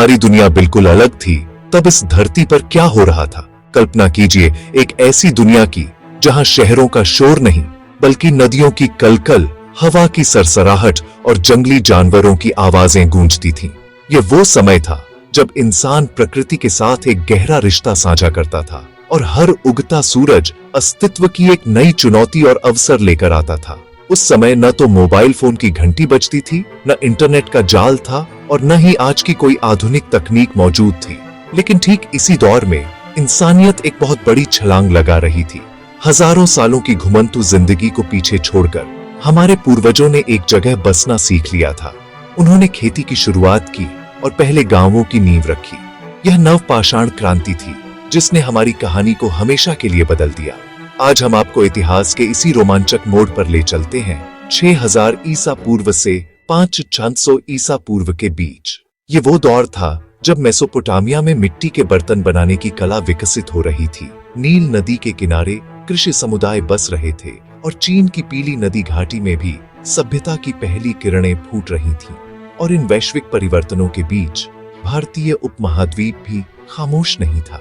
हमारी दुनिया बिल्कुल अलग थी। तब इस धरती पर क्या हो रहा था? कल्पना कीजिए एक ऐसी दुनिया की जहां शहरों का शोर नहीं बल्कि नदियों की कलकल, हवा की सरसराहट और जंगली जानवरों की आवाजें गूंजती थीं। ये वो समय था जब इंसान प्रकृति के साथ एक गहरा रिश्ता साझा करता था और हर उगता सूरज अस्तित्व की एक नई चुनौती और अवसर लेकर आता था। उस समय न तो मोबाइल फोन की घंटी बजती थी, न इंटरनेट का जाल था और न ही आज की कोई आधुनिक तकनीक मौजूद थी। लेकिन ठीक इसी दौर में इंसानियत एक बहुत बड़ी छलांग लगा रही थी। हजारों सालों की घुमंतू जिंदगी को पीछे छोड़कर हमारे पूर्वजों ने एक जगह बसना सीख लिया था। उन्होंने खेती की शुरुआत की और पहले गांवों की नींव रखी। यह नवपाषाण क्रांति थी जिसने हमारी कहानी को हमेशा के लिए बदल दिया। आज हम आपको इतिहास के इसी रोमांचक मोड़ पर ले चलते हैं, 6000 ईसा पूर्व से 500 ईसा पूर्व के बीच। ये वो दौर था जब मेसोपोटामिया में मिट्टी के बर्तन बनाने की कला विकसित हो रही थी। नील नदी के किनारे कृषि समुदाय बस रहे थे और चीन की पीली नदी घाटी में भी सभ्यता की पहली किरणें फूट रही थीं। और इन वैश्विक परिवर्तनों के बीच भारतीय उपमहाद्वीप भी खामोश नहीं था।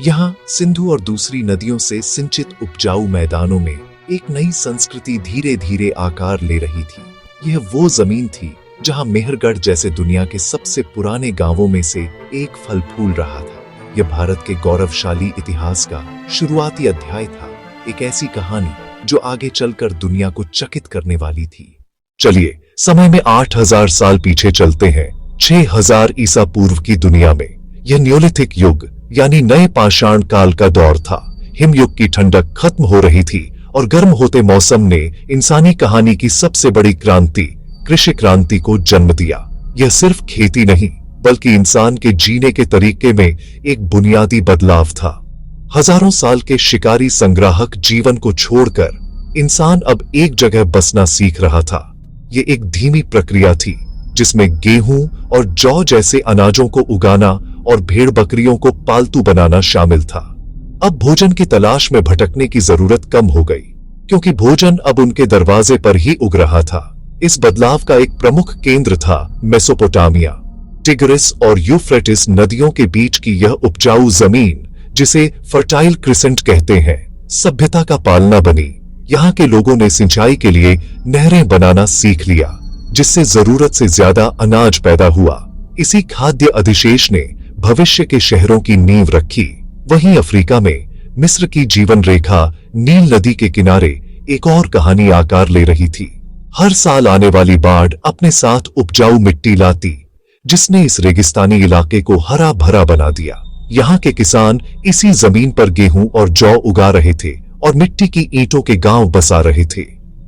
यहाँ सिंधु और दूसरी नदियों से सिंचित उपजाऊ मैदानों में एक नई संस्कृति धीरे धीरे आकार ले रही थी। यह वो जमीन थी जहाँ मेहरगढ़ जैसे दुनिया के सबसे पुराने गांवों में से एक फल फूल रहा था। यह भारत के गौरवशाली इतिहास का शुरुआती अध्याय था, एक ऐसी कहानी जो आगे चलकर दुनिया को चकित करने वाली थी। चलिए समय में 8000 साल पीछे चलते हैं, 6000 ईसा पूर्व की दुनिया में। यह न्योलिथिक युग यानी नए पाषाण काल का दौर था। हिमयुग की ठंडक खत्म हो रही थी और गर्म होते मौसम ने इंसानी कहानी की सबसे बड़ी क्रांति, कृषि क्रांति को जन्म दिया। यह सिर्फ खेती नहीं बल्कि इंसान के जीने के तरीके में एक बुनियादी बदलाव था। हजारों साल के शिकारी संग्राहक जीवन को छोड़कर इंसान अब एक जगह बसना सीख रहा था। ये एक धीमी प्रक्रिया थी जिसमें गेहूं और जौ जैसे अनाजों को उगाना और भेड़ बकरियों को पालतू बनाना शामिल था। अब भोजन की तलाश में भटकने की जरूरत कम हो गई क्योंकि भोजन अब उनके दरवाजे पर ही उग रहा था। इस बदलाव का एक प्रमुख केंद्र था मेसोपोटामिया। टिग्रिस और यूफ्रेटिस नदियों के बीच की यह उपजाऊ जमीन, जिसे फर्टाइल क्रिसेंट कहते हैं, सभ्यता का पालना बनी। यहाँ के लोगों ने सिंचाई के लिए नहरें बनाना सीख लिया जिससे जरूरत से ज्यादा अनाज पैदा हुआ। इसी खाद्य अधिशेष ने भविष्य के शहरों की नींव रखी। वहीं अफ्रीका में मिस्र की जीवन रेखा नील नदी के किनारे एक और कहानी आकार ले रही थी। हर साल आने वाली बाढ़ अपने साथ उपजाऊ मिट्टी लाती जिसने इस रेगिस्तानी इलाके को हरा भरा बना दिया। यहाँ के किसान इसी जमीन पर गेहूं और जौ उगा रहे थे और मिट्टी की ईंटों के गांव बसा रहे थे।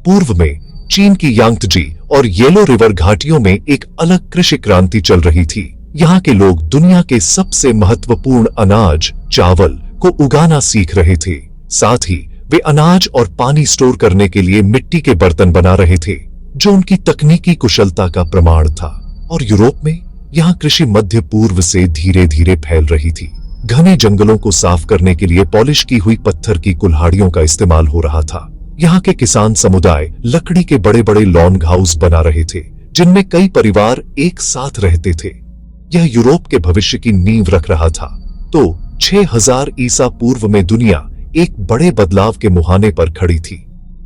पूर्व में चीन की यांगत्जी और येलो रिवर घाटियों में एक अलग कृषि क्रांति चल रही थी। यहाँ के लोग दुनिया के सबसे महत्वपूर्ण अनाज, चावल को उगाना सीख रहे थे। साथ ही वे अनाज और पानी स्टोर करने के लिए मिट्टी के बर्तन बना रहे थे जो उनकी तकनीकी कुशलता का प्रमाण था। और यूरोप में यहाँ कृषि मध्य पूर्व से धीरे धीरे फैल रही थी। घने जंगलों को साफ करने के लिए पॉलिश की हुई पत्थर की कुल्हाड़ियों का इस्तेमाल हो रहा था। यहाँ के किसान समुदाय लकड़ी के बड़े बड़े लॉन्ग हाउस बना रहे थे जिनमें कई परिवार एक साथ रहते थे। यह यूरोप के भविष्य की नींव रख रहा था। तो 6000 ईसा पूर्व में दुनिया एक बड़े बदलाव के मुहाने पर खड़ी थी।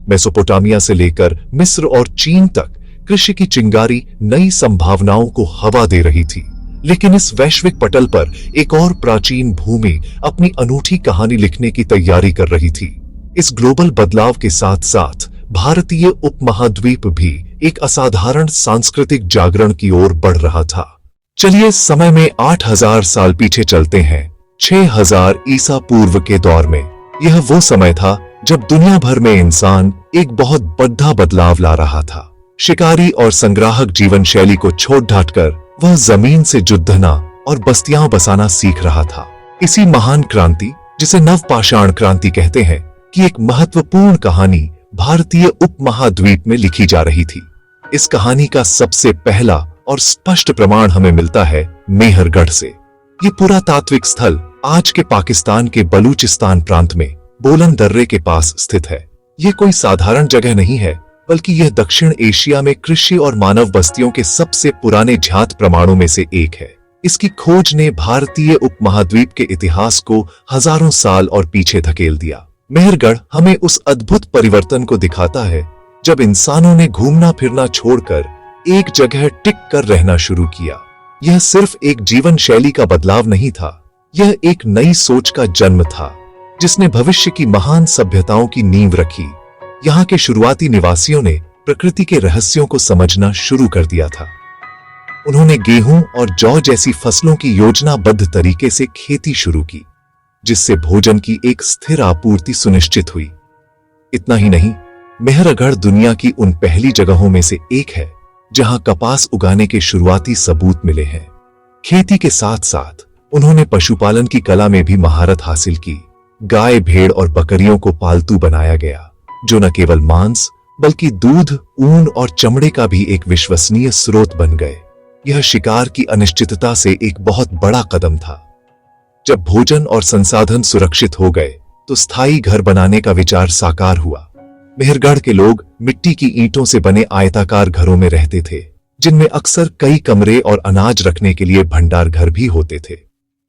मेसोपोटामिया से लेकर मिस्र और चीन तक कृषि की चिंगारी नई संभावनाओं को हवा दे रही थी। लेकिन इस वैश्विक पटल पर एक और प्राचीन भूमि अपनी अनूठी कहानी लिखने की तैयारी कर रही थी। इस ग्लोबल बदलाव के साथ साथ भारतीय उपमहाद्वीप भी एक असाधारण सांस्कृतिक जागरण की ओर बढ़ रहा था। चलिए समय में 8000 साल पीछे चलते हैं, 6000 ईसा पूर्व के दौर में। यह वो समय था जब दुनिया भर में इंसान एक बहुत बड़ा बदलाव ला रहा था। शिकारी और संग्राहक जीवन शैली को छोड़ ढाटकर वह जमीन से जुद्धना और बस्तियां बसाना सीख रहा था। इसी महान क्रांति, जिसे नवपाषाण क्रांति कहते हैं, की एक महत्वपूर्ण कहानी भारतीय उपमहाद्वीप में लिखी जा रही थी। इस कहानी का सबसे पहला और स्पष्ट प्रमाण हमें मिलता है मेहरगढ़ से। ये पुरातात्विक स्थल आज के पाकिस्तान के बलूचिस्तान प्रांत में बोलन दर्रे के पास स्थित है। ये कोई साधारण जगह नहीं है, बल्कि यह दक्षिण एशिया में कृषि और मानव बस्तियों के सबसे पुराने ज्ञात प्रमाणों में से एक है। इसकी खोज ने भारतीय उपमहाद्वीप के इतिहास को हजारों साल और पीछे धकेल दिया। मेहरगढ़ हमें उस अद्भुत परिवर्तन को दिखाता है जब इंसानों ने घूमना फिरना छोड़कर एक जगह टिक कर रहना शुरू किया। यह सिर्फ एक जीवन शैली का बदलाव नहीं था, यह एक नई सोच का जन्म था जिसने भविष्य की महान सभ्यताओं की नींव रखी। यहाँ के शुरुआती निवासियों ने प्रकृति के रहस्यों को समझना शुरू कर दिया था। उन्होंने गेहूं और जौ जैसी फसलों की योजनाबद्ध तरीके से खेती शुरू की, जिससे भोजन की एक स्थिर आपूर्ति सुनिश्चित हुई। इतना ही नहीं, मेहरगढ़ दुनिया की उन पहली जगहों में से एक है जहां कपास उगाने के शुरुआती सबूत मिले हैं। खेती के साथ साथ उन्होंने पशुपालन की कला में भी महारत हासिल की। गाय, भेड़ और बकरियों को पालतू बनाया गया, जो न केवल मांस बल्कि दूध, ऊन और चमड़े का भी एक विश्वसनीय स्रोत बन गए। यह शिकार की अनिश्चितता से एक बहुत बड़ा कदम था। जब भोजन और संसाधन सुरक्षित हो गए तो स्थायी घर बनाने का विचार साकार हुआ। मेहरगढ़ के लोग मिट्टी की ईंटों से बने आयताकार घरों में रहते थे, जिनमें अक्सर कई कमरे और अनाज रखने के लिए भंडार घर भी होते थे।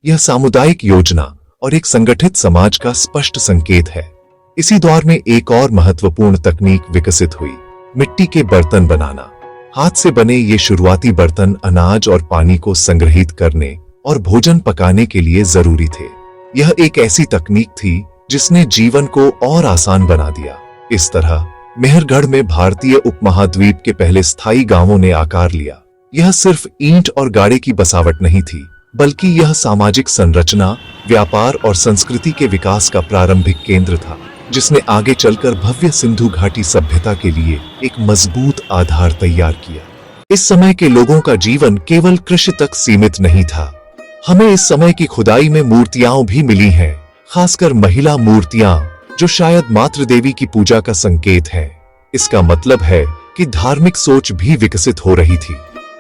यह सामुदायिक योजना और एक संगठित समाज का स्पष्ट संकेत है। इसी दौर में एक और महत्वपूर्ण तकनीक विकसित हुई, मिट्टी के बर्तन बनाना। हाथ से बने ये शुरुआती बर्तन अनाज और पानी को संग्रहित करने और भोजन पकाने के लिए जरूरी थे। यह एक ऐसी तकनीक थी जिसने जीवन को और आसान बना दिया। इस तरह मेहरगढ़ में भारतीय उपमहाद्वीप के पहले स्थायी गांवों ने आकार लिया। यह सिर्फ ईंट और गाड़े की बसावट नहीं थी, बल्कि यह सामाजिक संरचना, व्यापार और संस्कृति के विकास का प्रारंभिक केंद्र था, जिसने आगे चलकर भव्य सिंधु घाटी सभ्यता के लिए एक मजबूत आधार तैयार किया। इस समय के लोगों का जीवन केवल कृषि तक सीमित नहीं था। हमें इस समय की खुदाई में मूर्तियां भी मिली हैं, खासकर महिला मूर्तियां, जो शायद मातृ देवी की पूजा का संकेत है। इसका मतलब है कि धार्मिक सोच भी विकसित हो रही थी।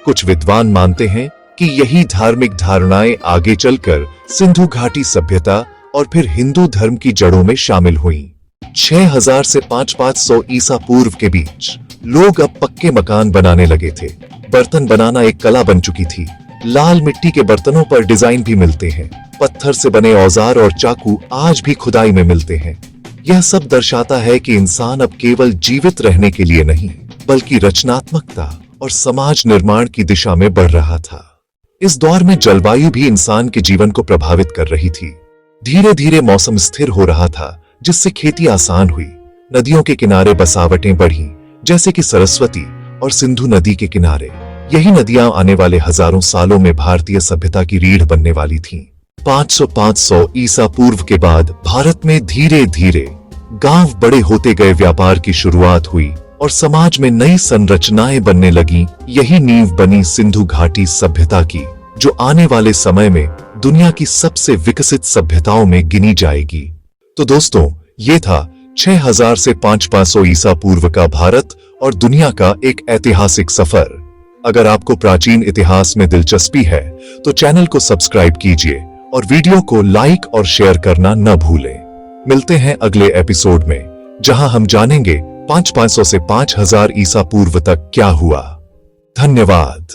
कुछ विद्वान मानते हैं कि यही धार्मिक धारणाएं आगे चलकर सिंधु घाटी सभ्यता और फिर हिंदू धर्म की जड़ों में शामिल हुईं। 6000 से 5500 ईसा पूर्व के बीच लोग अब पक्के मकान बनाने लगे थे। बर्तन बनाना एक कला बन चुकी थी। लाल मिट्टी के बर्तनों पर डिजाइन भी मिलते हैं। पत्थर से बने औजार और चाकू आज भी खुदाई में मिलते हैं। यह सब दर्शाता है कि इंसान अब केवल जीवित रहने के लिए नहीं, बल्कि रचनात्मकता और समाज निर्माण की दिशा में बढ़ रहा था। इस दौर में जलवायु भी इंसान के जीवन को प्रभावित कर रही थी। धीरे धीरे मौसम स्थिर हो रहा था, जिससे खेती आसान हुई। नदियों के किनारे बसावटें बढ़ी, जैसे कि सरस्वती और सिंधु नदी के किनारे। यही नदियां आने वाले हजारों सालों में भारतीय सभ्यता की रीढ़ बनने वाली थीं। 500 ईसा पूर्व के बाद भारत में धीरे धीरे गांव बड़े होते गए, व्यापार की शुरुआत हुई और समाज में नई संरचनाएं बनने लगी। यही नींव बनी सिंधु घाटी सभ्यता की, जो आने वाले समय में दुनिया की सबसे विकसित सभ्यताओं में गिनी जाएगी। तो दोस्तों, ये था 6000 से 5500 ईसा पूर्व का भारत और दुनिया का एक ऐतिहासिक सफर। अगर आपको प्राचीन इतिहास में दिलचस्पी है तो चैनल को सब्सक्राइब कीजिए और वीडियो को लाइक और शेयर करना न भूलें। मिलते हैं अगले एपिसोड में, जहां हम जानेंगे 500 से 5000 ईसा पूर्व तक क्या हुआ। धन्यवाद।